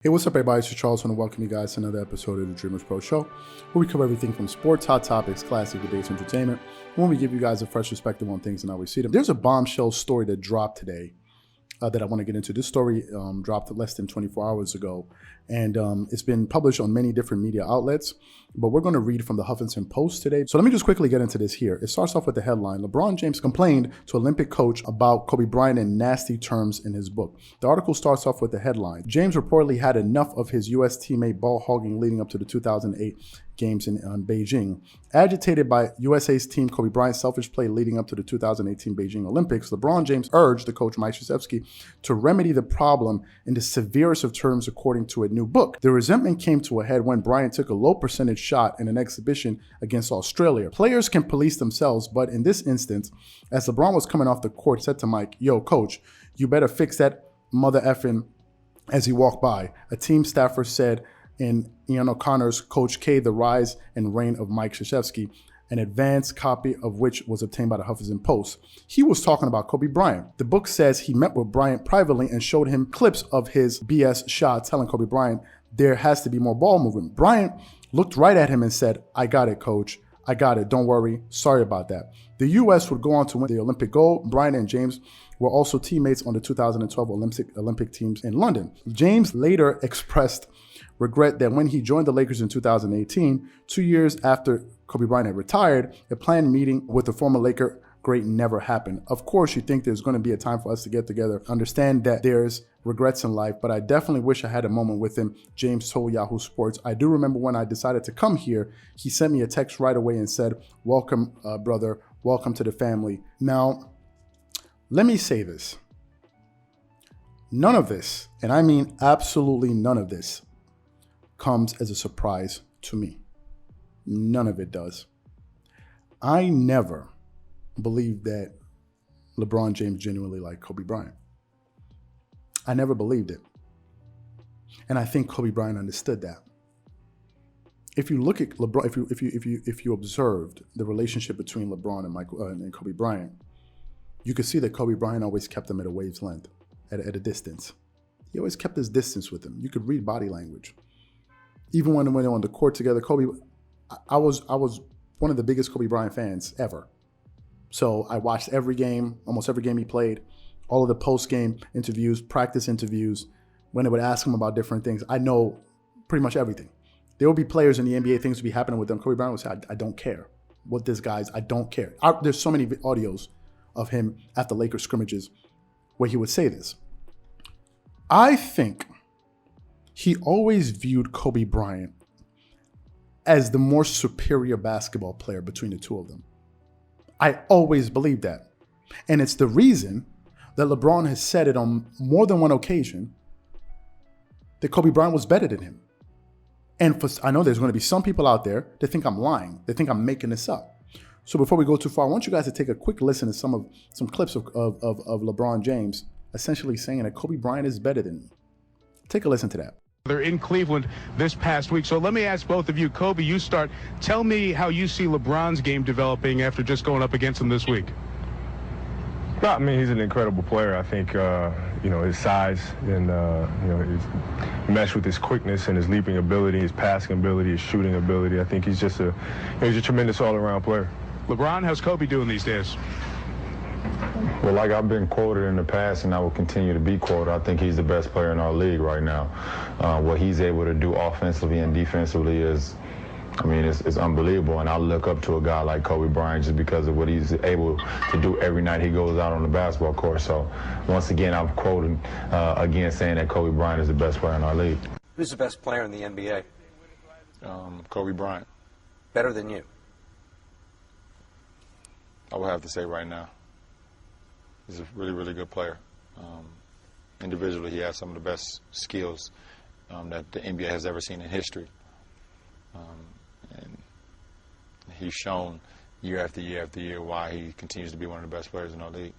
Hey, what's up everybody, it's Charles. I want to welcome you guys to another episode of the Dreamerspro Show, where we cover everything from sports, hot topics, classic debates, entertainment, and when we give you guys a fresh perspective on things and how we see them. There's a bombshell story that dropped today that I want to get into. This story dropped less than 24 hours ago, and it's been published on many different media outlets, but we're going to read from the Huffington Post today. So let me just quickly get into this here. It starts off with the headline: LeBron James complained to Olympic coach about Kobe Bryant in nasty terms in his book. The article starts off with the headline: James reportedly had enough of his U.S. teammate ball hogging leading up to the 2008 games in Beijing. Agitated by USA's team Kobe Bryant's selfish play leading up to the 2018 Beijing Olympics, LeBron James urged the coach Mike Krzyzewski to remedy the problem in the severest of terms, according to a new book. The resentment came to a head when Bryant took a low percentage shot in an exhibition against Australia. Players can police themselves, but in this instance, as LeBron was coming off the court, said to Mike, "Yo, coach, you better fix that mother effing," as he walked by. A team staffer said in Ian O'Connor's Coach K, The Rise and Reign of Mike Krzyzewski, an advanced copy of which was obtained by the Huffington Post. He was talking about Kobe Bryant. The book says he met with Bryant privately and showed him clips of his BS shots, telling Kobe Bryant there has to be more ball movement. Bryant looked right at him and said, "I got it, coach. I got it. Don't worry. Sorry about that." The U.S. would go on to win the Olympic gold. Bryant and James were also teammates on the 2012 Olympic teams in London. James later expressed regret that when he joined the Lakers in 2018, 2 years after Kobe Bryant had retired, a planned meeting with the former Laker great never happened. Of course, you think there's going to be a time for us to get together. Understand that there's regrets in life, but I definitely wish I had a moment with him, James told Yahoo Sports. "I do remember when I decided to come here, he sent me a text right away and said, 'Welcome, brother, welcome to the family.'" Now, let me say this. None of this, and I mean absolutely none of this, comes as a surprise to me. None of it does. I never believed that LeBron James genuinely liked Kobe Bryant. I never believed it. And I think Kobe Bryant understood that. If you look at LeBron, if you observed the relationship between LeBron and Kobe Bryant, you could see that Kobe Bryant always kept him at a wave's length, at a distance. He always kept his distance with him. You could read body language. Even when they were on the court together, Kobe, I was one of the biggest Kobe Bryant fans ever. So I watched every game, almost every game he played, all of the post-game interviews, practice interviews, when they would ask him about different things. I know pretty much everything. There will be players in the NBA, things would be happening with them. Kobe Bryant would say, I don't care what this guy's, I don't care. There's so many audios of him at the Lakers scrimmages where he would say this. I think he always viewed Kobe Bryant as the more superior basketball player between the two of them. I always believed that. And it's the reason that LeBron has said it on more than one occasion that Kobe Bryant was better than him. And I know there's going to be some people out there that think I'm lying. They think I'm making this up. So before we go too far, I want you guys to take a quick listen to some clips of LeBron James essentially saying that Kobe Bryant is better than me. Take a listen to that. They're in Cleveland this past week. So let me ask both of you. Kobe, you start. Tell me how you see LeBron's game developing after just going up against him this week. I mean, he's an incredible player. I think, his size and, his mesh with his quickness and his leaping ability, his passing ability, his shooting ability. I think he's just he's a tremendous all-around player. LeBron, how's Kobe doing these days? Well, like I've been quoted in the past, and I will continue to be quoted, I think he's the best player in our league right now. What he's able to do offensively and defensively is, it's unbelievable. And I look up to a guy like Kobe Bryant just because of what he's able to do every night he goes out on the basketball court. So, once again, I'm quoted again saying that Kobe Bryant is the best player in our league. Who's the best player in the NBA? Kobe Bryant. Better than you? I would have to say right now. He's a really, really good player. Individually, he has some of the best skills that the NBA has ever seen in history. And he's shown year after year after year why he continues to be one of the best players in our league.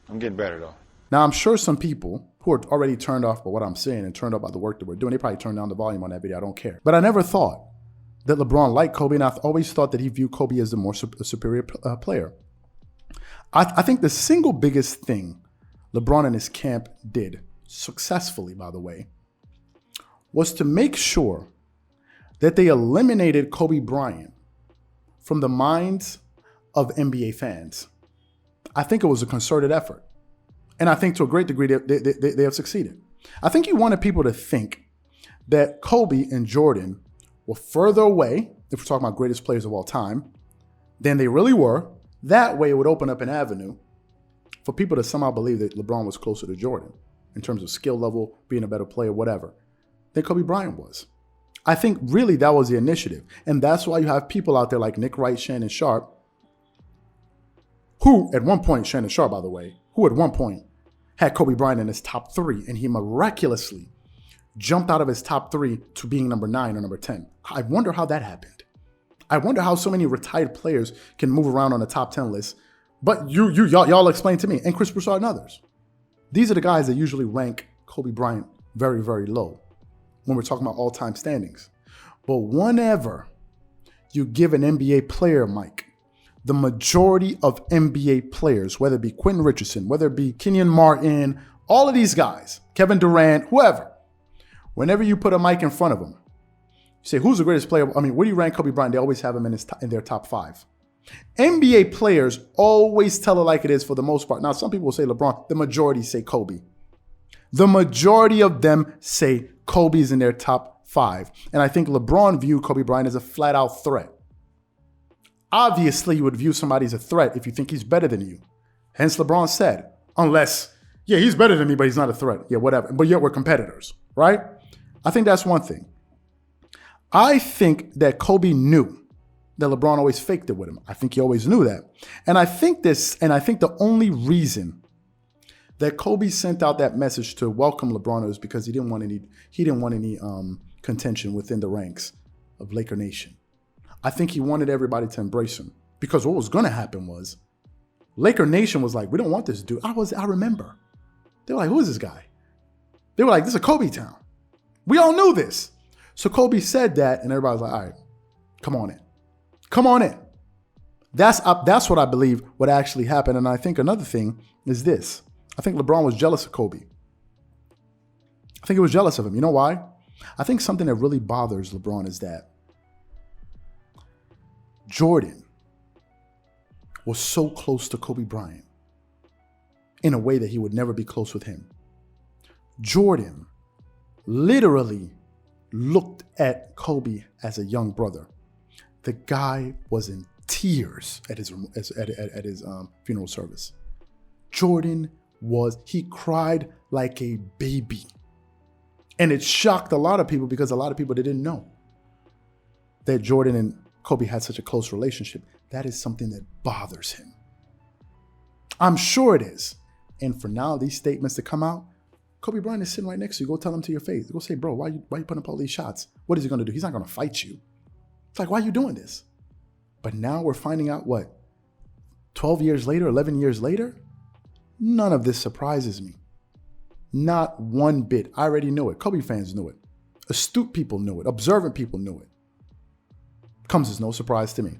I'm getting better, though. Now, I'm sure some people who are already turned off by what I'm saying and turned off by the work that we're doing, they probably turned down the volume on that video. I don't care. But I never thought that LeBron liked Kobe, and I've always thought that he viewed Kobe as the more superior player. I think the single biggest thing LeBron and his camp did, successfully, by the way, was to make sure that they eliminated Kobe Bryant from the minds of NBA fans. I think it was a concerted effort. And I think to a great degree they have succeeded. I think he wanted people to think that Kobe and Jordan were further away, if we're talking about greatest players of all time, than they really were. That way it would open up an avenue for people to somehow believe that LeBron was closer to Jordan in terms of skill level, being a better player, whatever, than Kobe Bryant was. I think really that was the initiative. And that's why you have people out there like Nick Wright, Shannon Sharp, who at one point, Shannon Sharp, by the way, who at one point had Kobe Bryant in his top 3, and he miraculously jumped out of his top 3 to being number 9 or number 10. I wonder how that happened. I wonder how so many retired players can move around on the top 10 list. But y'all explain to me, and Chris Broussard and others. These are the guys that usually rank Kobe Bryant very, very low when we're talking about all-time standings. But whenever you give an NBA player, Mike, the majority of NBA players, whether it be Quentin Richardson, whether it be Kenyon Martin, all of these guys, Kevin Durant, whoever, whenever you put a mic in front of them, you say, who's the greatest player? I mean, where do you rank Kobe Bryant? They always have him in their top 5. NBA players always tell it like it is for the most part. Now, some people will say LeBron. The majority say Kobe. The majority of them say Kobe's in their top 5. And I think LeBron viewed Kobe Bryant as a flat-out threat. Obviously, you would view somebody as a threat if you think he's better than you. Hence, LeBron said, unless, yeah, he's better than me, but he's not a threat. Yeah, whatever. But yet we're competitors, right? I think that's one thing. I think that Kobe knew that LeBron always faked it with him. I think he always knew that. And I think the only reason that Kobe sent out that message to welcome LeBron was because he didn't want any contention within the ranks of Laker Nation. I think he wanted everybody to embrace him, because what was going to happen was Laker Nation was like, we don't want this dude. I remember. They were like, who is this guy? They were like, this is a Kobe town. We all knew this. So Kobe said that, and everybody was like, all right, come on in. Come on in. That's what I believe would actually happen. And I think another thing is this. I think LeBron was jealous of Kobe. I think he was jealous of him. You know why? I think something that really bothers LeBron is that Jordan was so close to Kobe Bryant in a way that he would never be close with him. Jordan literally looked at Kobe as a young brother. The guy was in tears at his funeral service. Jordan he cried like a baby. And it shocked a lot of people, because a lot of people didn't know that Jordan and Kobe had such a close relationship. That is something that bothers him. I'm sure it is. And for now, these statements to come out, Kobe Bryant is sitting right next to you. Go tell him to your face. Go say, bro, why you putting up all these shots? What is he going to do? He's not going to fight you. It's like, why are you doing this? But now we're finding out, 12 years later, 11 years later? None of this surprises me. Not one bit. I already knew it. Kobe fans knew it. Astute people knew it. Observant people knew it. Comes as no surprise to me.